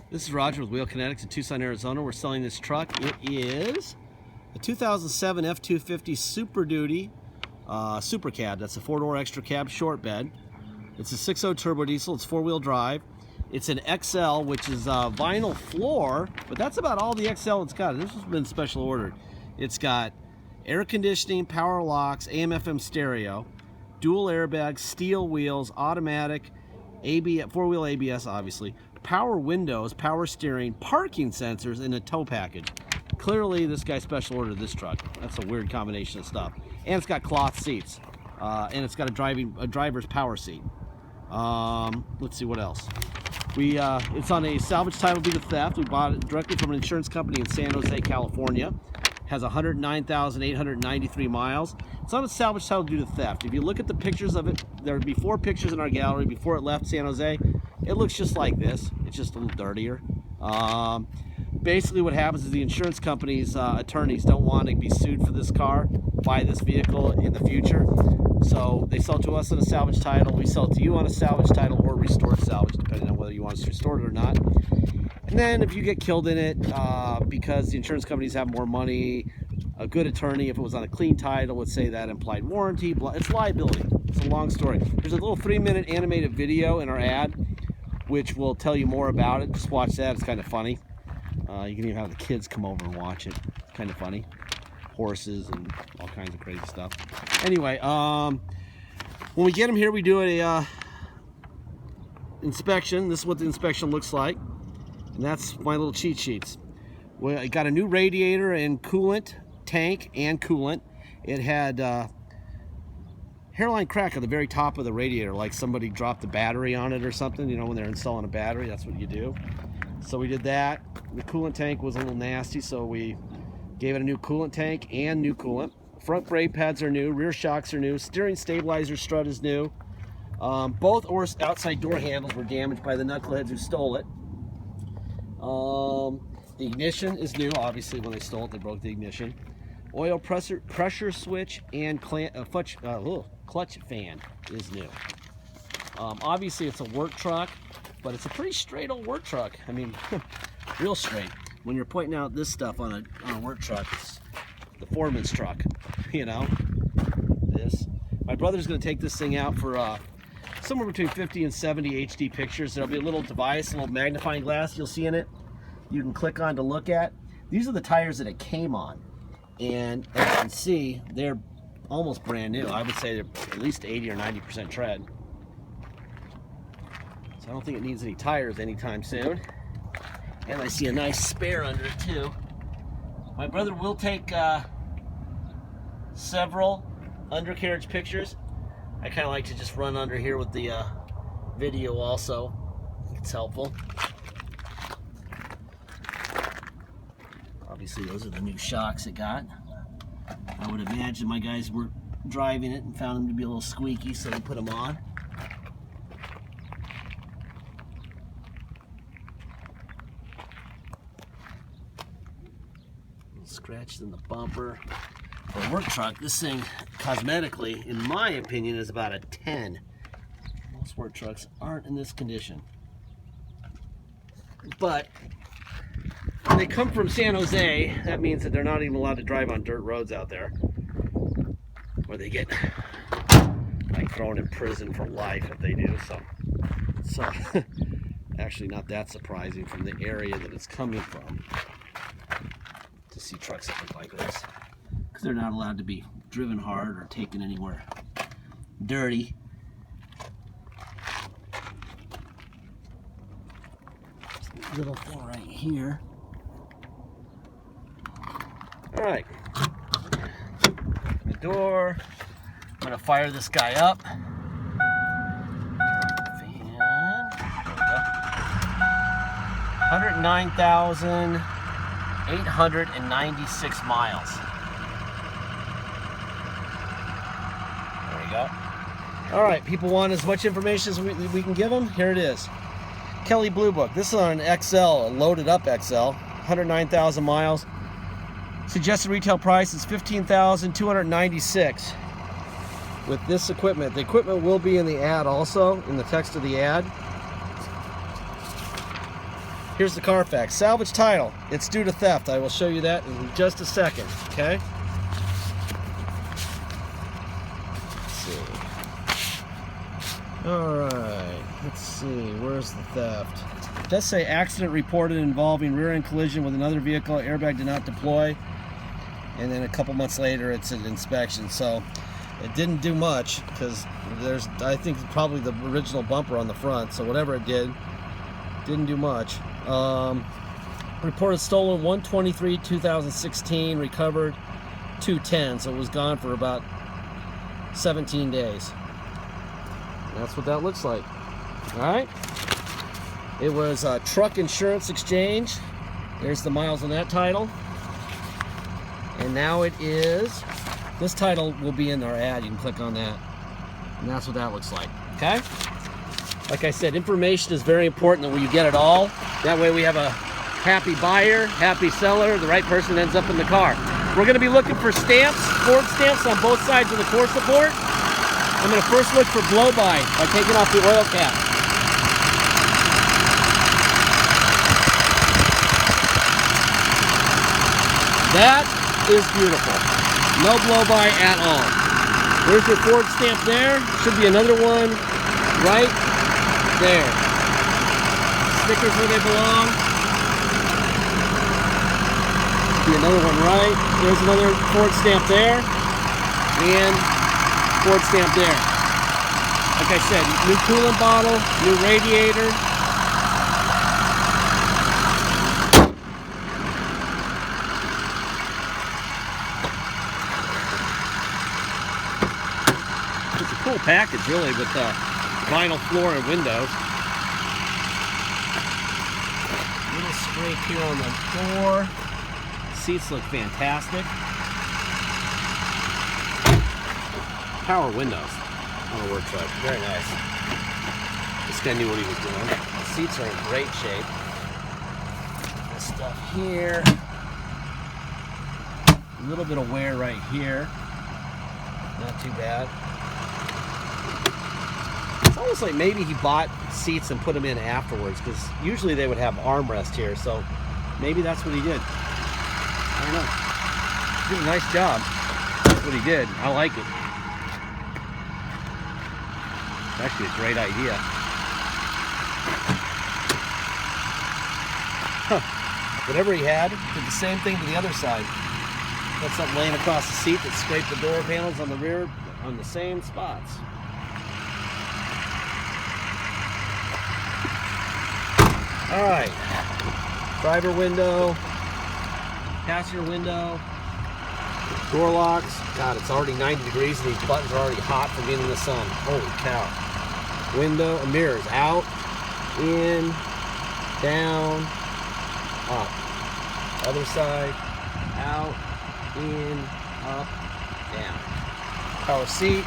This is Roger with Wheel Kinetics in Tucson, Arizona. We're selling this truck. It is a 2007 F-250 Super Duty Super Cab. That's a 4-door extra cab short bed. It's a 6.0 turbo diesel. It's 4-wheel drive. It's an XL, which is a vinyl floor, but that's about all the XL it's got. This has been special ordered. It's got air conditioning, power locks, AM/FM stereo, dual airbags, steel wheels, automatic, ABS, 4-wheel ABS, obviously, power windows, power steering, parking sensors, and a tow package. Clearly, this guy special ordered this truck. That's a weird combination of stuff. And it's got cloth seats, and it's got a driver's power seat. Let's see what else. It's on a salvage title due to theft. We bought it directly from an insurance company in San Jose, California. Has 109,893 miles. It's on a salvage title due to theft. If you look at the pictures of it, there are before pictures in our gallery before it left San Jose. It looks just like this. It's just a little dirtier. Basically what happens is the insurance company's attorneys don't want to be sued for this car, buy this vehicle in the future. So they sell it to us on a salvage title. We sell it to you on a salvage title or restored salvage, depending on whether you want us to restore it or not. And then if you get killed in it, because the insurance companies have more money, a good attorney, if it was on a clean title, would say that implied warranty. It's liability. It's a long story. There's a little 3-minute animated video in our ad, which will tell you more about it. Just watch that. It's kind of funny. You can even have the kids come over and watch it. It's kind of funny. Horses and all kinds of crazy stuff. Anyway, when we get them here, we do a inspection. This is what the inspection looks like. And that's my little cheat sheets. I got a new radiator and coolant tank and coolant. It had hairline crack at the very top of the radiator, like somebody dropped the battery on it or something. You know, when they're installing a battery, that's what you do. So we did that. The coolant tank was a little nasty, so we gave it a new coolant tank and new coolant. Front brake pads are new, rear shocks are new, steering stabilizer strut is new. Both outside door handles were damaged by the knuckleheads who stole it. The ignition is new. Obviously, when they stole it, they broke the ignition. Oil pressure switch and clutch fan is new. Obviously, it's a work truck, but it's a pretty straight old work truck. I mean, real straight. When you're pointing out this stuff on a work truck, it's the foreman's truck. You know, this. My brother's going to take this thing out for somewhere between 50 and 70 HD pictures. There'll be a little device, a little magnifying glass you'll see in it. You can click on to look at. These are the tires that it came on. And as you can see, they're almost brand new. I would say they're at least 80 or 90% tread. So I don't think it needs any tires anytime soon. And I see a nice spare under it too. My brother will take several undercarriage pictures. I kind of like to just run under here with the video also. It's helpful. Obviously those are the new shocks it got. I would imagine my guys were driving it and found them to be a little squeaky, so they put them on. Scratched in the bumper. For a work truck, this thing cosmetically, in my opinion, is about a 10. Most work trucks aren't in this condition. But when they come from San Jose, that means that they're not even allowed to drive on dirt roads out there, or they get like thrown in prison for life if they do. So actually not that surprising from the area that it's coming from to see trucks that look like this, because they're not allowed to be driven hard or taken anywhere dirty. Little thing right here. All right, the door. I'm gonna fire this guy up. Fan. 109,896 miles. There we go. All right, people want as much information as we can give them. Here it is. Kelly Blue Book. This is on an XL, a loaded up XL, 109,000 miles. Suggested retail price is $15,296 with this equipment. The equipment will be in the ad also, in the text of the ad. Here's the Carfax. Salvage title. It's due to theft. I will show you that in just a second, okay? Let's see. Alright, let's see. Where's the theft? It does say accident reported involving rear-end collision with another vehicle. Airbag did not deploy. And then a couple months later, it's an inspection. So it didn't do much because there's, I think, probably the original bumper on the front. So whatever it did, didn't do much. Reported stolen 1/23/2016, recovered 2/10, so it was gone for about 17 days. And that's what that looks like. All right. It was a truck insurance exchange. There's the miles on that title. And now it is, this title will be in our ad. You can click on that. And that's what that looks like. Okay? Like I said, information is very important that you get it all. That way we have a happy buyer, happy seller, the right person ends up in the car. We're going to be looking for stamps, Ford stamps on both sides of the core support. I'm going to first look for blow-by taking off the oil cap. That is beautiful. No blow-by at all. There's your Ford stamp there. Should be another one right there. Stickers where they belong. Be another one right. There's another Ford stamp there. And Ford stamp there. Like I said, new coolant bottle, new radiator. It's a cool package, really, with the vinyl floor and windows. Little scrape here on the door. Seats look fantastic. Power windows on a work truck. Very nice. This guy knew what he was doing. The seats are in great shape. This stuff here. A little bit of wear right here. Not too bad. It's almost like maybe he bought seats and put them in afterwards, because usually they would have armrest here, so maybe that's what he did. I don't know. He did a nice job. That's what he did. I like it. It's actually a great idea. Huh. Whatever he had, did the same thing to the other side. Got something laying across the seat that scraped the door panels on the rear on the same spots. Alright. Driver window. Passenger window. Door locks. God, it's already 90 degrees and these buttons are already hot from being in the sun. Holy cow. Window, mirrors out, in, down, up. Other side, out, in, up, down. Power seat,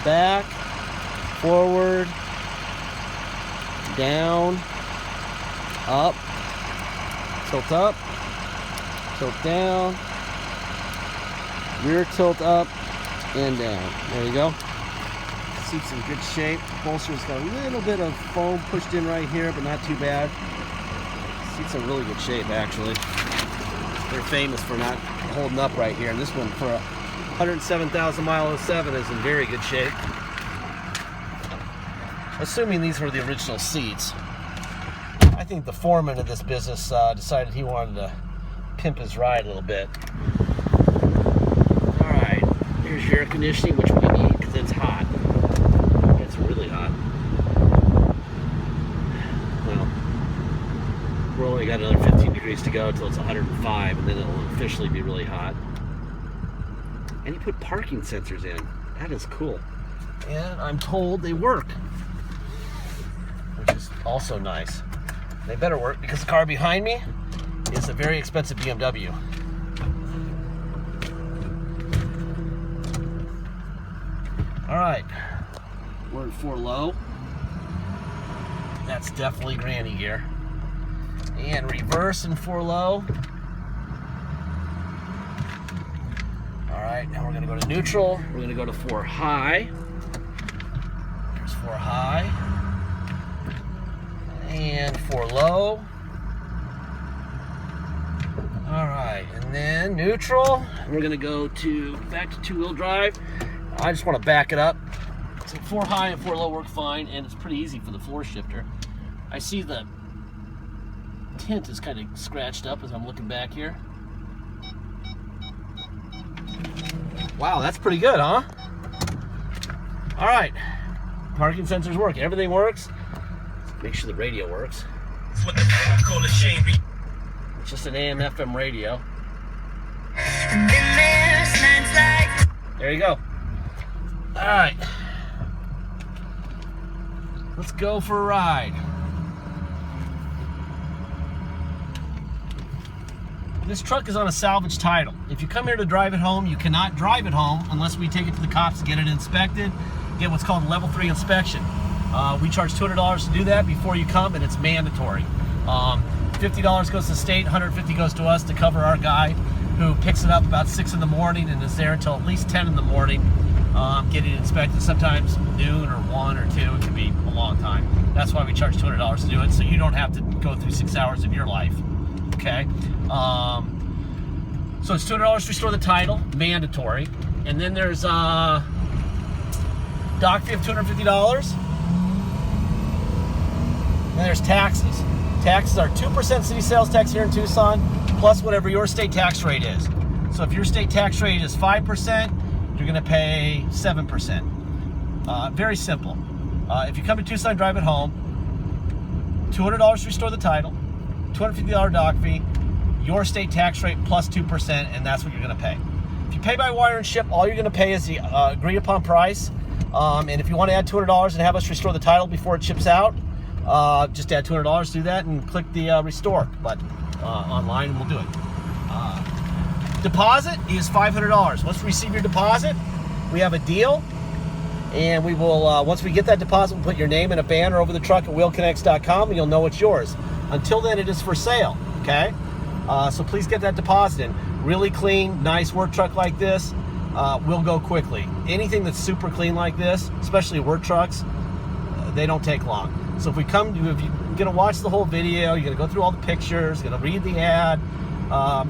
back, forward, down, up, tilt up, tilt down, rear tilt up and down. There you go. Seat's in good shape. Bolster's got a little bit of foam pushed in right here, but not too bad. Seat's in really good shape, actually. They're famous for not holding up right here, and this one, for a 107,000 mile 07, is in very good shape. Assuming these were the original seats. I think the foreman of this business decided he wanted to pimp his ride a little bit. Alright, here's your air conditioning, which we need because it's hot. It's really hot. Well, we're only got another 15 degrees to go until it's 105, and then it'll officially be really hot. And you put parking sensors in. That is cool. And I'm told they work, which is also nice. They better work because the car behind me is a very expensive BMW. Alright, we're in 4 low. That's definitely granny gear. And reverse in 4 low. Alright, now we're going to go to neutral. We're going to go to 4 high. There's 4 high. And 4 low. right, and then neutral. We're gonna go back to two-wheel drive. I just want to back it up. So 4 high and 4 low work fine, and it's pretty easy for the floor shifter. I see the tint is kind of scratched up as I'm looking back here. Wow, that's pretty good, huh? All right, parking sensors work. Everything works. Make sure the radio works. It's what the call a shame. It's just an AM/FM radio. There you go. All right, let's go for a ride. This truck is on a salvage title. If you come here to drive it home, you cannot drive it home unless we take it to the cops to get it inspected, get what's called a level 3 inspection. We charge $200 to do that before you come, and it's mandatory. $50 goes to the state, $150 goes to us to cover our guy who picks it up about 6 in the morning and is there until at least 10 in the morning getting it inspected. Sometimes noon or 1 or 2, it can be a long time. That's why we charge $200 to do it, so you don't have to go through 6 hours of your life. Okay, so it's $200 to restore the title, mandatory, and then there's dock fee of $250. And there's taxes. Taxes are 2% city sales tax here in Tucson, plus whatever your state tax rate is. So if your state tax rate is 5%, you're going to pay 7%. Very simple. If you come to Tucson, drive it home, $200 to restore the title, $250 dock fee, your state tax rate plus 2%, and that's what you're going to pay. If you pay by wire and ship, all you're going to pay is the agreed upon price. And if you want to add $200 and have us restore the title before it ships out, just add $200 to do that and click the restore button online, and we'll do it. Deposit is $500. Once we receive your deposit, we have a deal, and we will, once we get that deposit, we'll put your name and a banner over the truck at wheelkinetics.com, and you'll know it's yours. Until then, it is for sale, okay? So please get that deposit in. Really clean, nice work truck like this will go quickly. Anything that's super clean like this, especially work trucks, they don't take long. So if you're gonna watch the whole video, you're gonna go through all the pictures, you're gonna read the ad,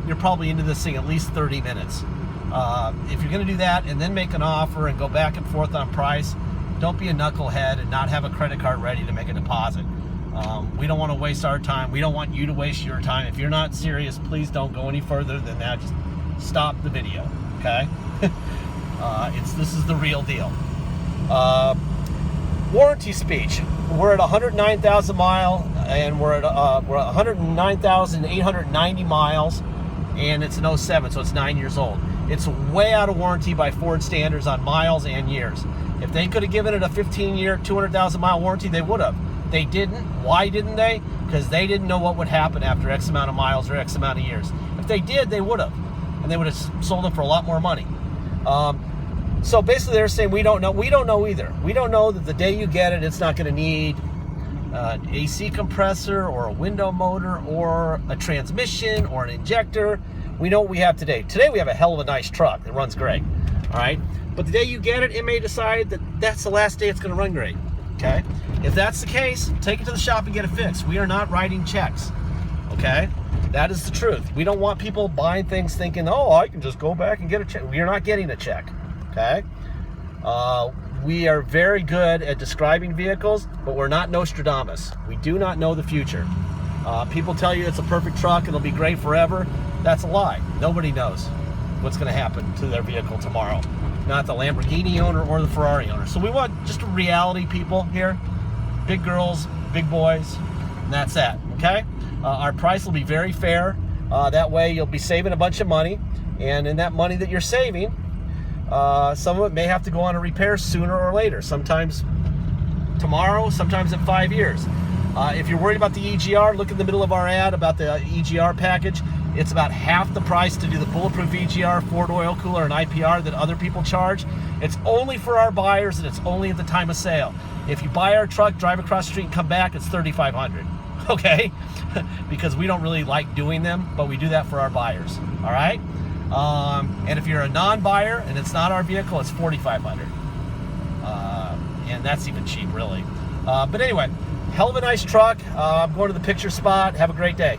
you're probably into this thing at least 30 minutes. If you're gonna do that and then make an offer and go back and forth on price, don't be a knucklehead and not have a credit card ready to make a deposit. We don't want to waste our time. We don't want you to waste your time. If you're not serious, please don't go any further than that. Just stop the video, okay? This is the real deal. Warranty speech. We're at 109,000 miles, and we're at 109,890 miles, and it's an 07, so it's 9 years old. It's way out of warranty by Ford standards on miles and years. If they could have given it a 15-year, 200,000-mile warranty, they would have. They didn't. Why didn't they? Because they didn't know what would happen after X amount of miles or X amount of years. If they did, they would have, and they would have sold them for a lot more money. So basically, they're saying we don't know. We don't know either. We don't know that the day you get it, it's not going to need an AC compressor or a window motor or a transmission or an injector. We know what we have today. Today we have a hell of a nice truck that runs great. All right, but the day you get it, it may decide that that's the last day it's going to run great. Okay, if that's the case, take it to the shop and get it fixed. We are not writing checks. Okay, that is the truth. We don't want people buying things thinking, oh, I can just go back and get a check. You're not getting a check. Okay, we are very good at describing vehicles, but we're not Nostradamus. We do not know the future. People tell you it's a perfect truck and it'll be great forever. That's a lie. Nobody knows what's going to happen to their vehicle tomorrow. Not the Lamborghini owner or the Ferrari owner. So we want just reality people here. Big girls, big boys, and that's that, okay? Our price will be very fair. That way you'll be saving a bunch of money, and in that money that you're saving, some of it may have to go on a repair sooner or later. Sometimes tomorrow, sometimes in 5 years. If you're worried about the EGR, look in the middle of our ad about the EGR package. It's about half the price to do the bulletproof EGR, Ford oil cooler, and IPR that other people charge. It's only for our buyers, and it's only at the time of sale. If you buy our truck, drive across the street, and come back, it's $3,500. Okay? Because we don't really like doing them, but we do that for our buyers. All right? And if you're a non-buyer and it's not our vehicle, it's $4,500. And that's even cheap, really. But anyway, hell of a nice truck. I'm going to the picture spot. Have a great day.